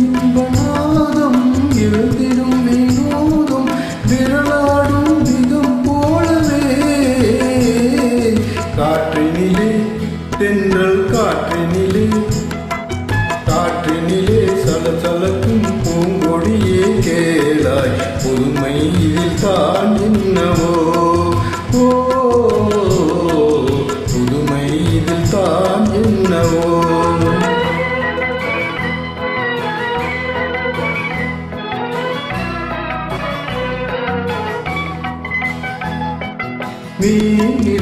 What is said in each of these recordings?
வீணின்பநாதம் எழுதிடும் வினோதம் விரலாடும் விதம் போலவே காற்றினிலே தென்றல் காற்றினிலே சலசலக்கும் பூங்கொடியே கேளாய் புதுமை இதில் தான் என்னவோ புதுமை இதில் தான் என்னவோ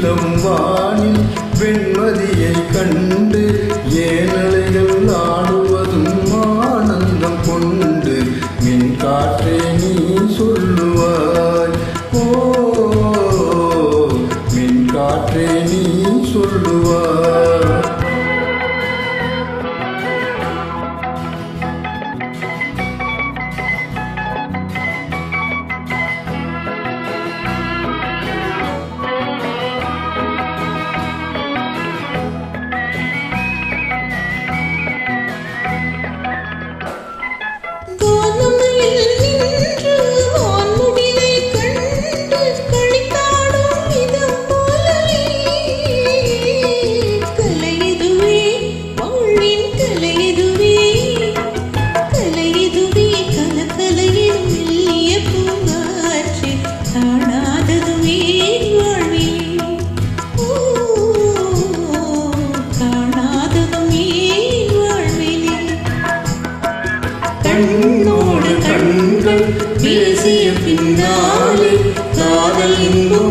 நீலம் வானில் வெண்மதியை கண்டு ஏனலைகள் ஆடுவதும் ஆனந்தம் கொண்டு மின் காற்றே நீ சொல்லுவாய் மின் காற்றே நீ சொல்லுவாய் கண்ணோடு கண்கள் பேசிய பின்னாலே காதல் இன்பம்